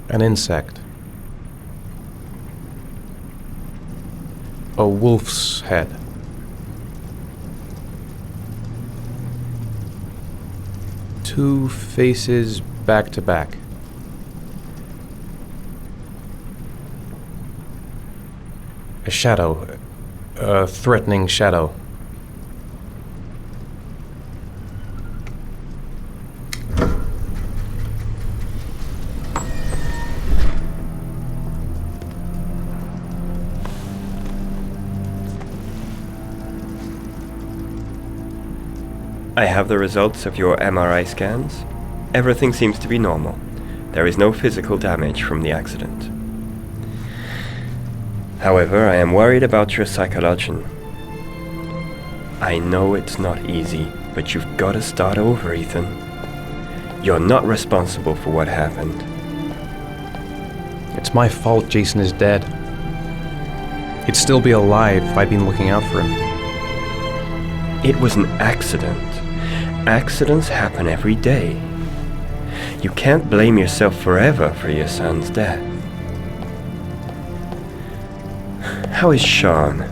An insect. A wolf's head. Two faces back to back. A shadow. A threatening shadow. I have the results of your MRI scans. Everything seems to be normal. There is no physical damage from the accident. However, I am worried about your psychology. I know it's not easy, but you've got to start over, Ethan. You're not responsible for what happened. It's my fault Jason is dead. He'd still be alive if I'd been looking out for him. It was an accident. Accidents happen every day. You can't blame yourself forever for your son's death. How is Sean?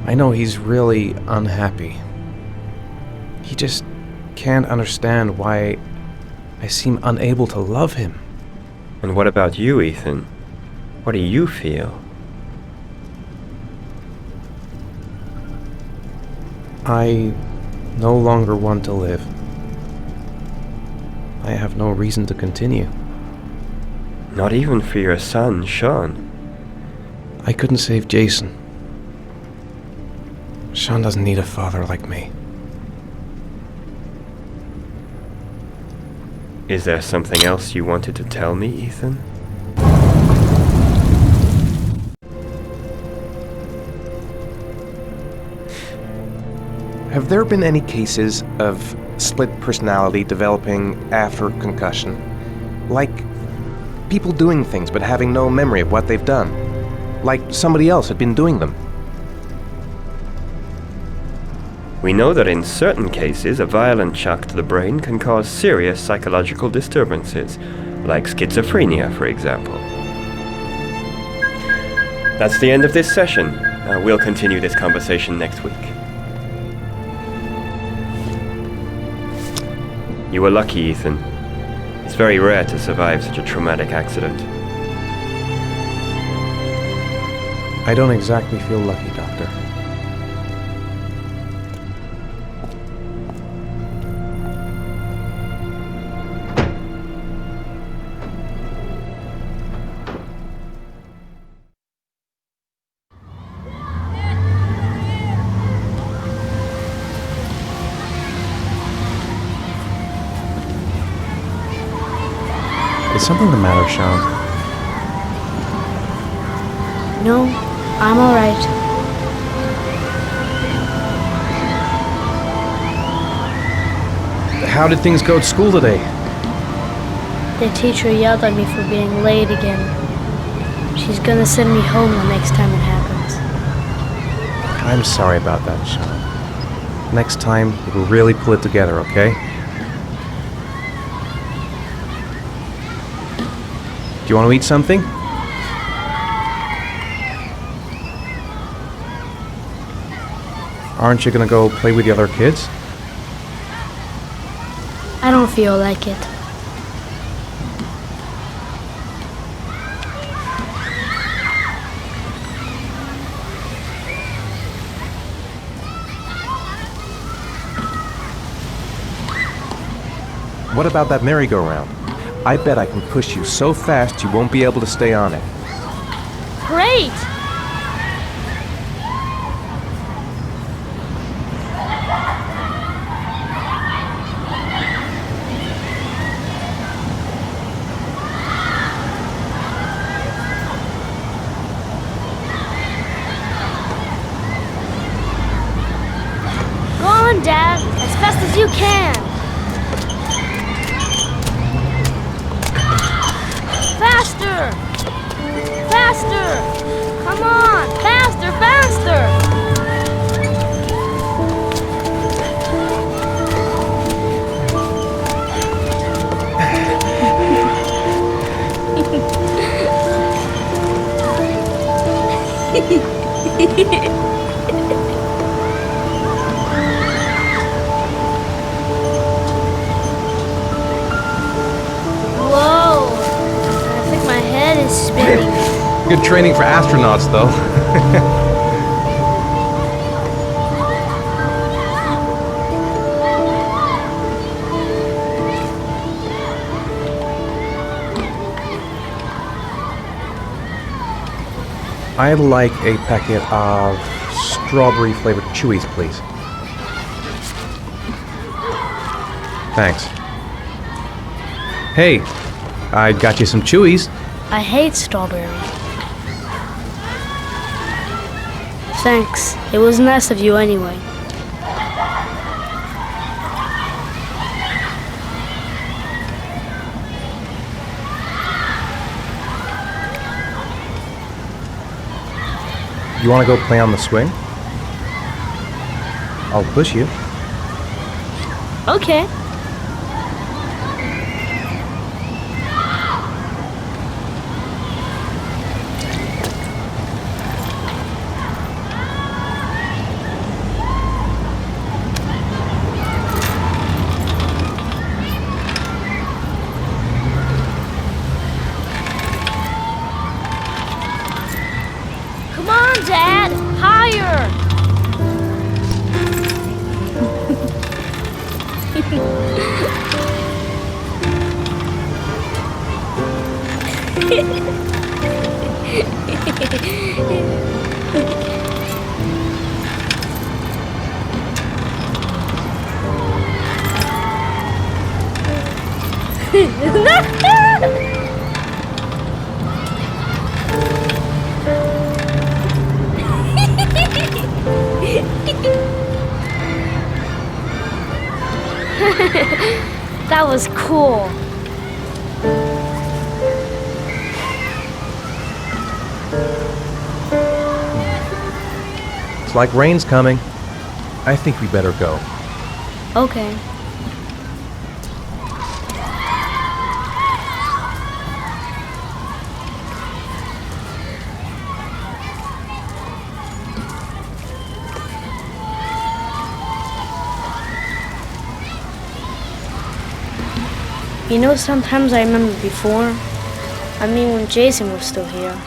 I know he's really unhappy. He just can't understand why I seem unable to love him. And what about you, Ethan? What do you feel? I no longer want to live. I have no reason to continue. Not even for your son, Sean. I couldn't save Jason. Sean doesn't need a father like me. Is there something else you wanted to tell me, Ethan? Have there been any cases of split personality developing after concussion? Like people doing things but having no memory of what they've done? Like somebody else had been doing them? We know that in certain cases, a violent shock to the brain can cause serious psychological disturbances, like schizophrenia, for example. That's the end of this session. We'll continue this conversation next week. You were lucky, Ethan. It's very rare to survive such a traumatic accident. I don't exactly feel lucky, Doctor. Is something the matter, Sean? No, I'm alright. How did things go at school today? The teacher yelled at me for being late again. She's gonna send me home the next time it happens. I'm sorry about that, Sean. Next time, we'll really pull it together, okay? Do you want to eat something? Aren't you gonna go play with the other kids? I don't feel like it. What about that merry-go-round? I bet I can push you so fast you won't be able to stay on it. Great! Go on, Dad, as fast as you can. Faster! Faster! Come on! Faster! Faster! Good training for astronauts, though. I'd like a packet of strawberry-flavored chewies, please. Thanks. Hey, I got you some chewies. I hate strawberry. Thanks. It was nice of you anyway. You want to go play on the swing? I'll push you. Okay. Come on, Dad! Higher! That was cool. It's like rain's coming. I think we better go. Okay. You know, sometimes I remember before. I mean, when Jason was still here.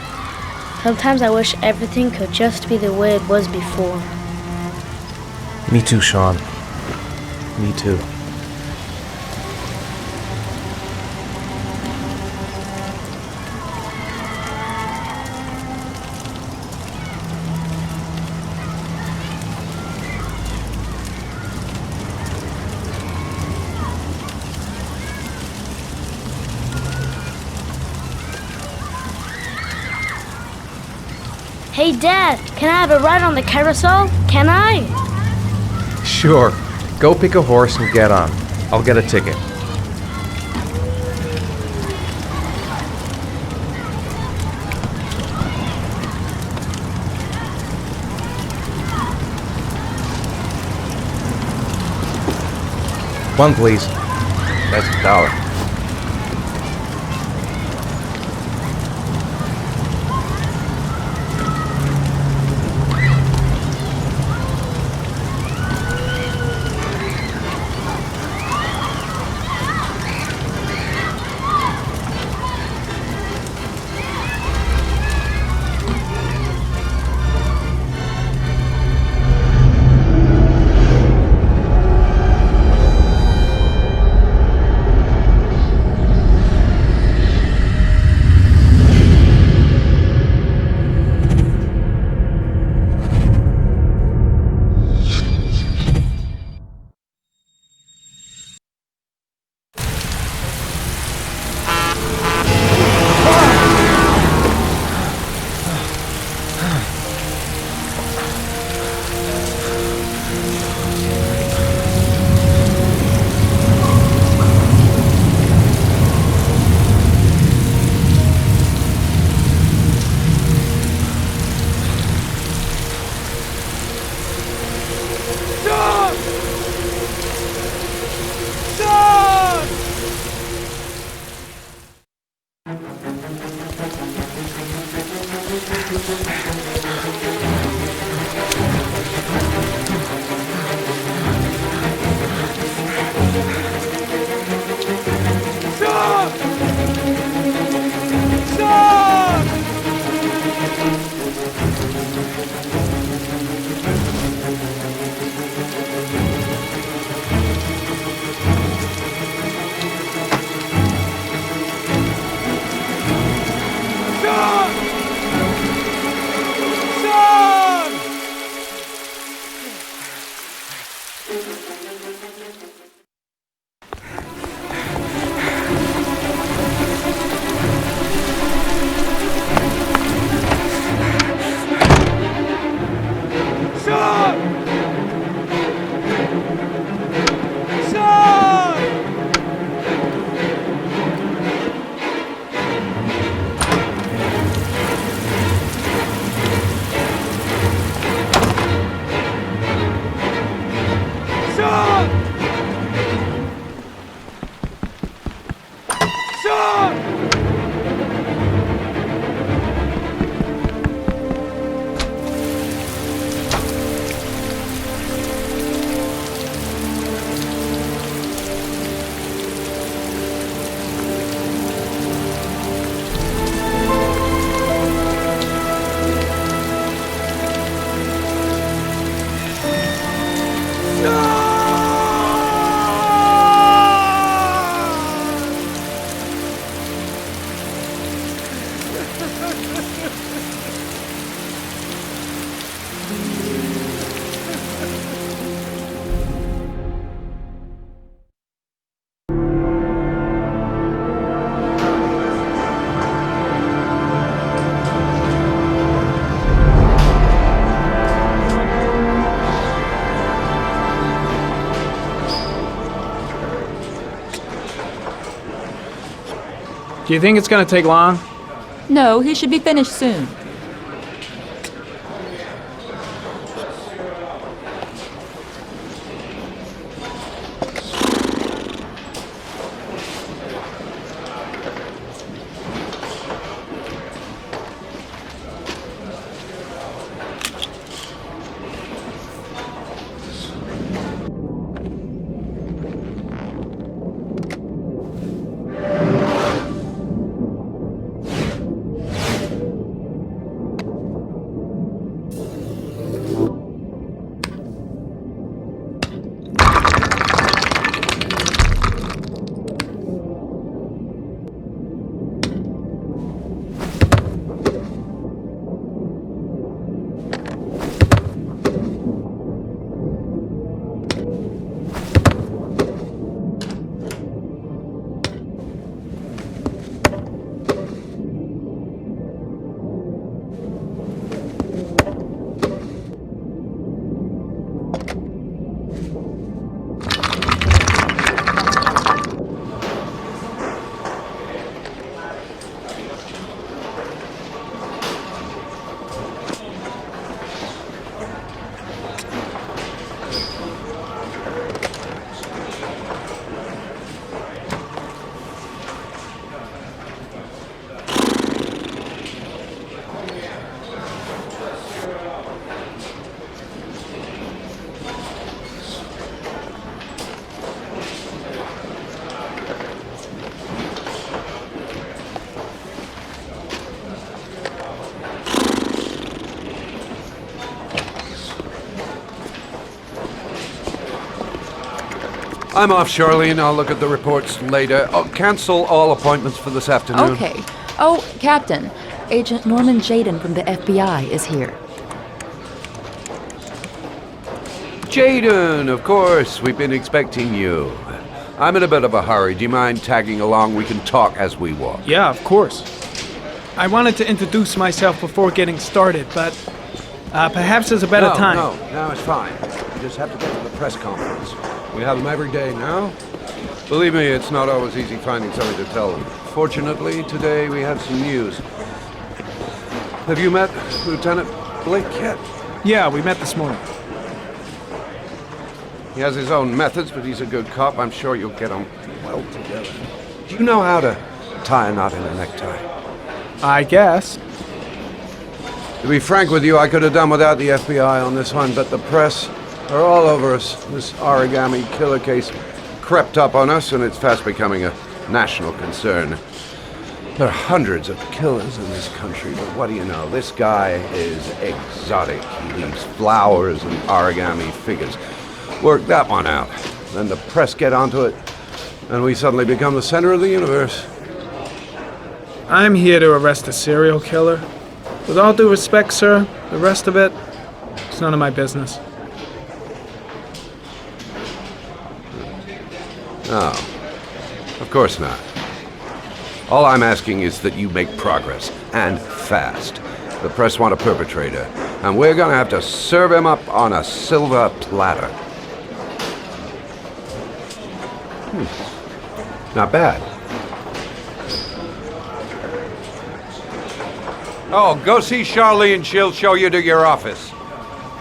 Sometimes I wish everything could just be the way it was before. Me too, Sean. Me too. Hey, Dad, can I have a ride on the carousel? Can I? Sure. Go pick a horse and get on. I'll get a ticket. One, please. That's $1. Do you think it's gonna take long? No, he should be finished soon. I'm off, Charlene. I'll look at the reports later. Oh, cancel all appointments for this afternoon. Okay. Oh, Captain, Agent Norman Jaden from the FBI is here. Jaden, of course. We've been expecting you. I'm in a bit of a hurry. Do you mind tagging along? We can talk as we walk. Yeah, of course. I wanted to introduce myself before getting started, but perhaps there's a better time. No, it's fine. You just have to get to the press conference. We have them every day now. Believe me, it's not always easy finding something to tell them. Fortunately, today we have some news. Have you met Lieutenant Blake yet? Yeah, we met this morning. He has his own methods, but he's a good cop. I'm sure you'll get on well together. Do you know how to tie a knot in a necktie? I guess. To be frank with you, I could have done without the FBI on this one, but the press are all over us. This Origami Killer case crept up on us, and it's fast becoming a national concern. There are hundreds of killers in this country, but what do you know? This guy is exotic. He leaves flowers and origami figures. Work that one out. Then the press get onto it, and we suddenly become the center of the universe. I'm here to arrest a serial killer. With all due respect, sir, the rest of it, it's none of my business. No, of course not. All I'm asking is that you make progress, and fast. The press want a perpetrator, and we're gonna have to serve him up on a silver platter. Not bad. Oh, go see Charlie and she'll show you to your office.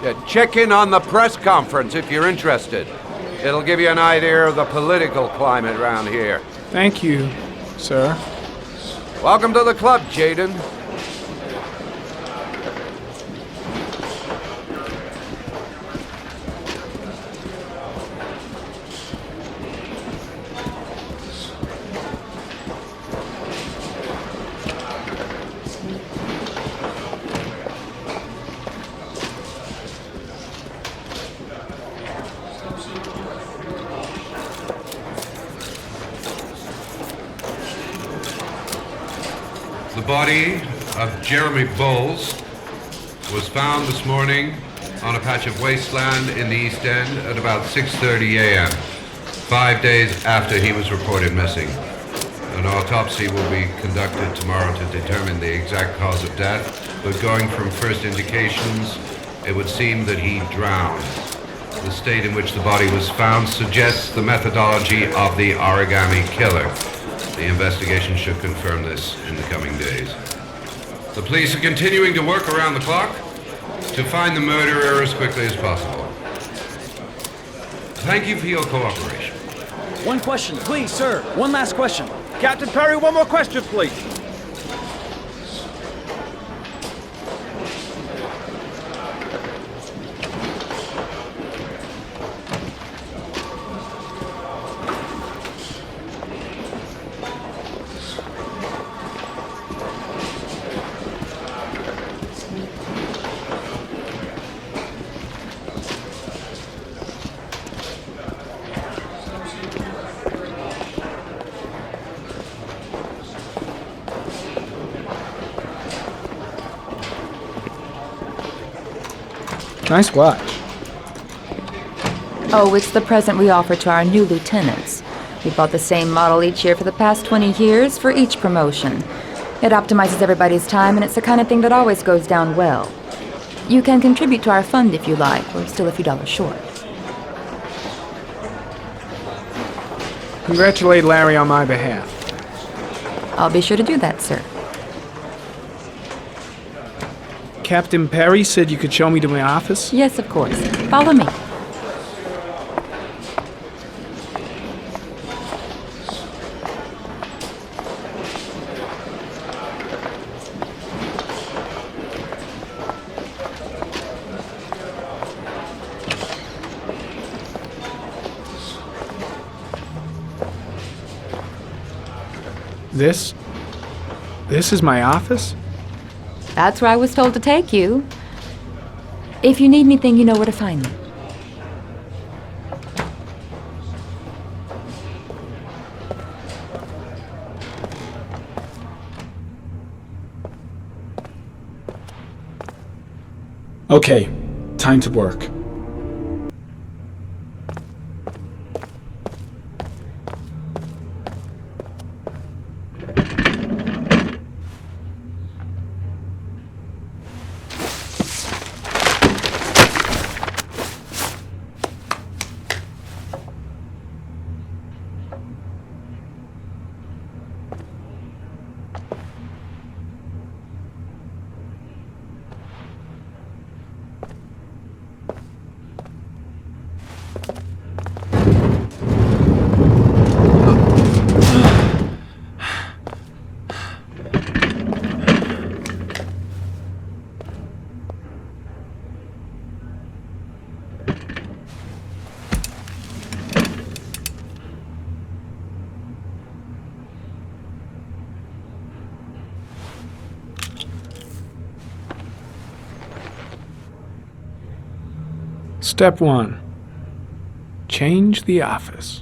Yeah, check in on the press conference if you're interested. It'll give you an idea of the political climate around here. Thank you, sir. Welcome to the club, Jaden. The body of Jeremy Bowles was found this morning on a patch of wasteland in the East End at about 6:30 a.m., 5 days after he was reported missing. An autopsy will be conducted tomorrow to determine the exact cause of death, but going from first indications, it would seem that he drowned. The state in which the body was found suggests the methodology of the Origami Killer. The investigation should confirm this in the coming days. The police are continuing to work around the clock to find the murderer as quickly as possible. Thank you for your cooperation. One question, please, sir. One last question. Captain Perry, one more question, please. Nice watch. Oh, it's the present we offer to our new lieutenants. We bought the same model each year for the past 20 years for each promotion. It optimizes everybody's time, and it's the kind of thing that always goes down well. You can contribute to our fund if you like. We're still a few dollars short. Congratulate Larry on my behalf. I'll be sure to do that, sir. Captain Perry said you could show me to my office? Yes, of course. Follow me. This is my office? That's where I was told to take you. If you need anything, you know where to find me. Okay, time to work. Step 1. Change the office.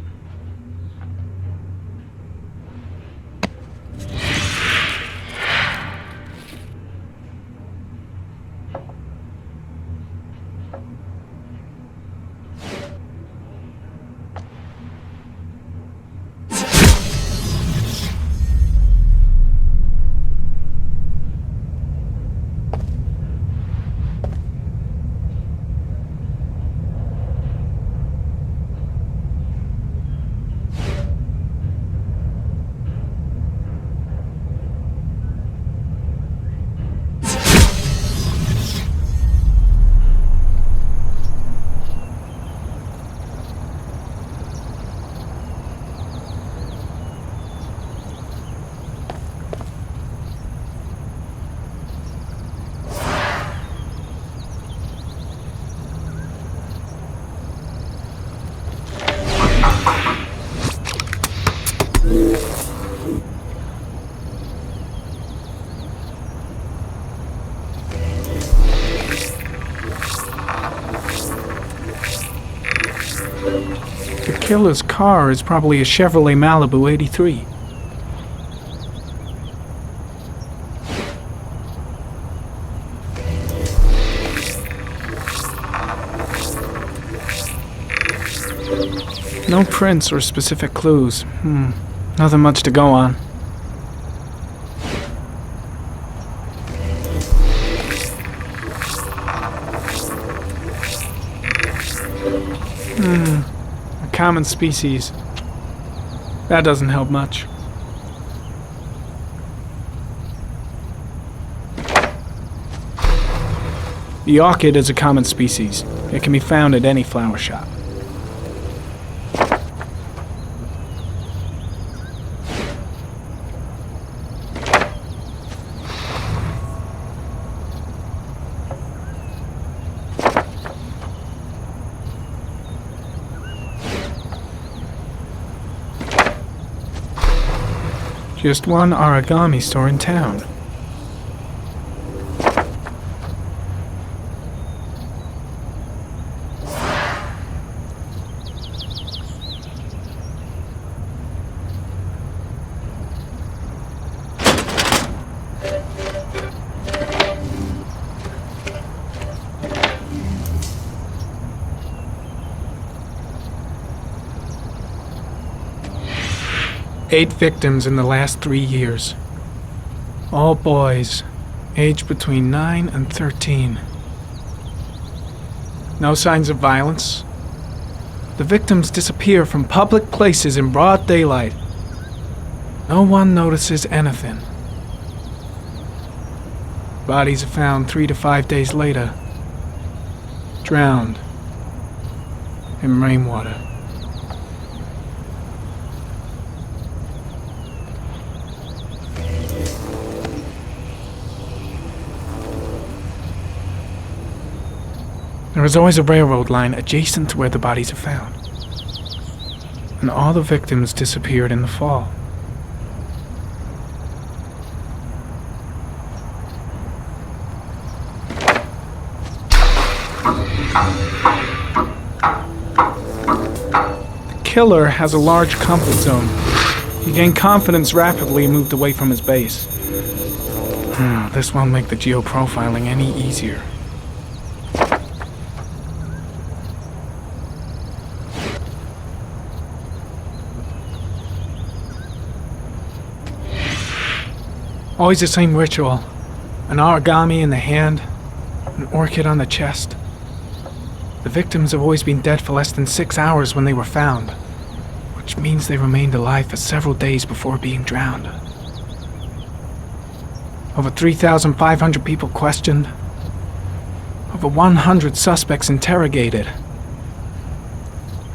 The killer's car is probably a Chevrolet Malibu 83. No prints or specific clues. Nothing much to go on. A common species. That doesn't help much. The orchid is a common species. It can be found at any flower shop. Just one origami store in town. Eight victims in the last 3 years. All boys, aged between 9 and 13. No signs of violence. The victims disappear from public places in broad daylight. No one notices anything. Bodies are found 3 to 5 days later, drowned in rainwater. There is always a railroad line adjacent to where the bodies are found. And all the victims disappeared in the fall. The killer has a large comfort zone. He gained confidence rapidly and moved away from his base. This won't make the geoprofiling any easier. Always the same ritual. An origami in the hand, an orchid on the chest. The victims have always been dead for less than 6 hours when they were found, which means they remained alive for several days before being drowned. Over 3,500 people questioned. Over 100 suspects interrogated.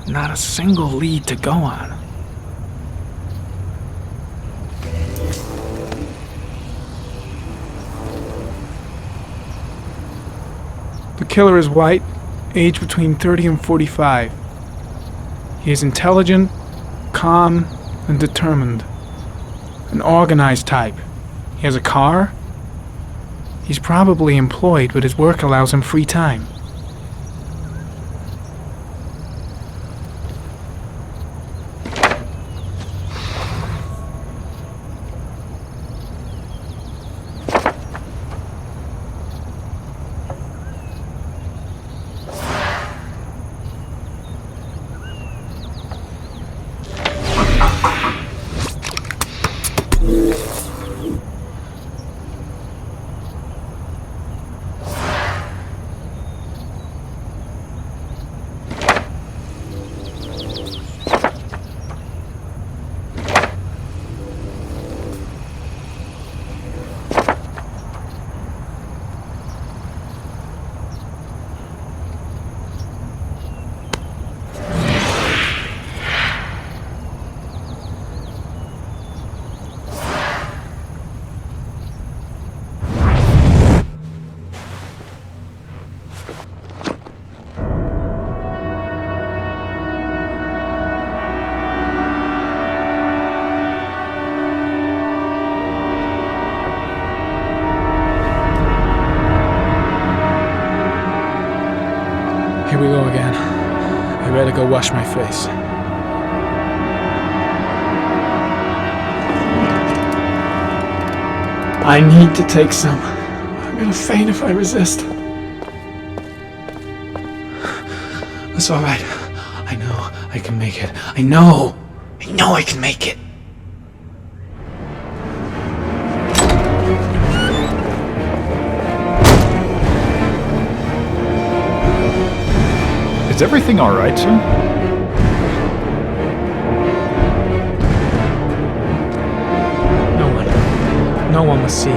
Not a single lead to go on. The killer is white, aged between 30 and 45. He is intelligent, calm, and determined. An organized type. He has a car. He's probably employed, but his work allows him free time. go wash my face. I need to take some. I'm gonna faint if I resist. It's all right. I know I can make it. I know I can make it. Is everything all right, sir? No one must see.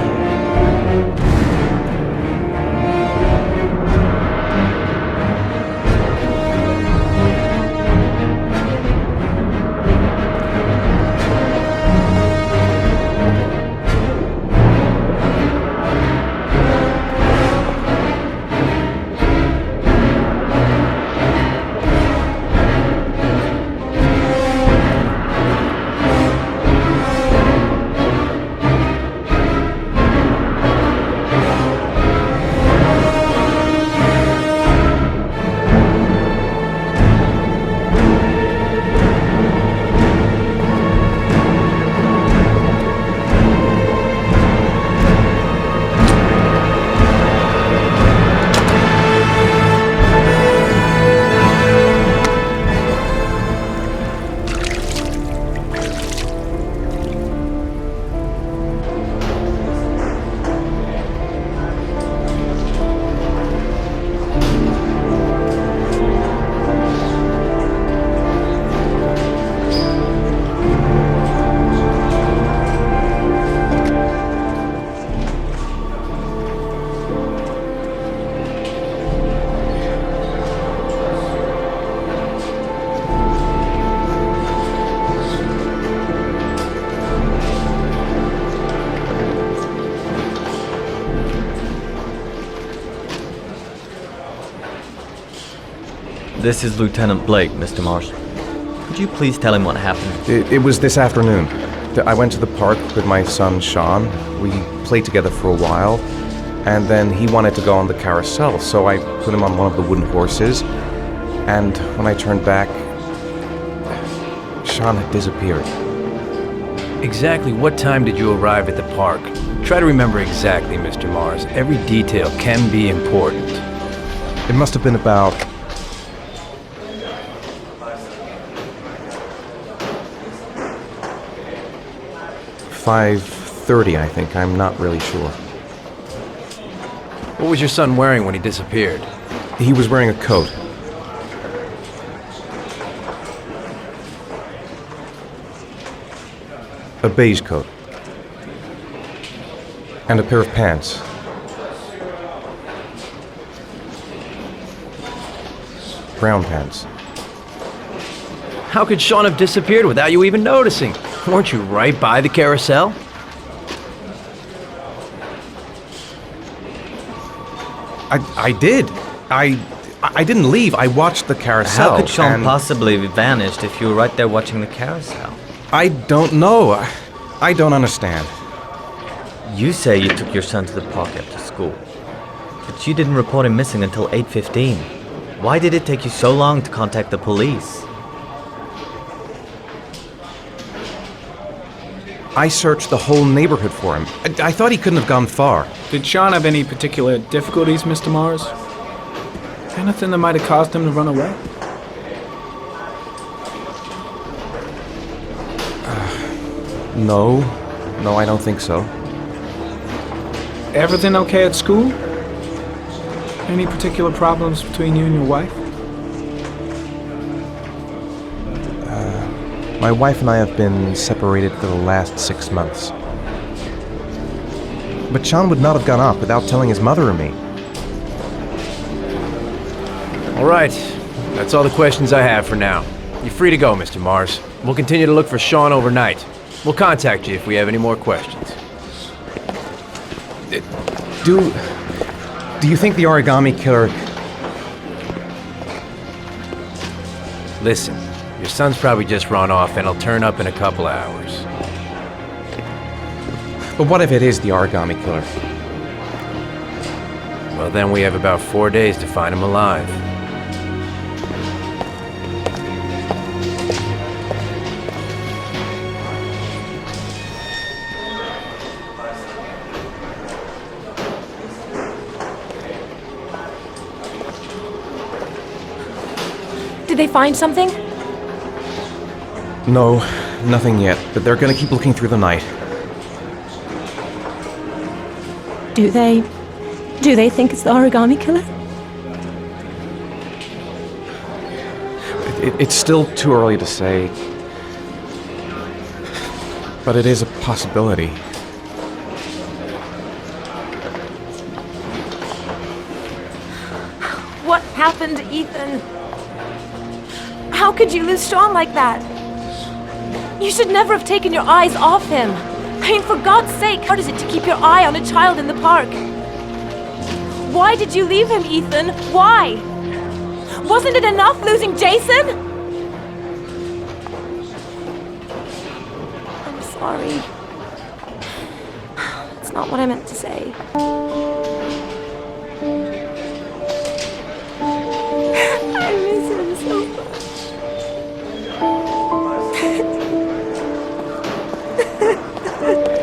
This is Lieutenant Blake, Mr. Mars. Could you please tell him what happened? It was this afternoon. I went to the park with my son, Sean. We played together for a while, and then he wanted to go on the carousel, so I put him on one of the wooden horses, and when I turned back, Sean had disappeared. Exactly what time did you arrive at the park? Try to remember exactly, Mr. Mars. Every detail can be important. It must have been about 5:30, I think. I'm not really sure. What was your son wearing when he disappeared? He was wearing a coat. A beige coat. And a pair of pants. Brown pants. How could Sean have disappeared without you even noticing? Weren't you right by the carousel? I did. I didn't leave. I watched the carousel. How could Sean possibly have vanished if you were right there watching the carousel? I don't know. I don't understand. You say you took your son to the park after school, but you didn't report him missing until 8:15. Why did it take you so long to contact the police? I searched the whole neighborhood for him. I thought he couldn't have gone far. Did Sean have any particular difficulties, Mr. Mars? Anything that might have caused him to run away? No. No, I don't think so. Everything okay at school? Any particular problems between you and your wife? My wife and I have been separated for the last 6 months. But Sean would not have gone off without telling his mother or me. All right. That's all the questions I have for now. You're free to go, Mr. Mars. We'll continue to look for Sean overnight. We'll contact you if we have any more questions. Do you think the Origami Killer... Listen, your son's probably just run off and he'll turn up in a couple of hours. But what if it is the Origami Killer? Well, then we have about 4 days to find him alive. they find something? No, nothing yet, but they're gonna keep looking through the night. Do they think it's the Origami Killer? It's still too early to say, but it is a possibility. What happened, Ethan? How could you lose Sean like that? You should never have taken your eyes off him. I mean, for God's sake, how hard is it to keep your eye on a child in the park? Why did you leave him, Ethan? Why? Wasn't it enough losing Jason? I'm sorry. It's not what I meant to say. I miss him so much. Ha ha ha.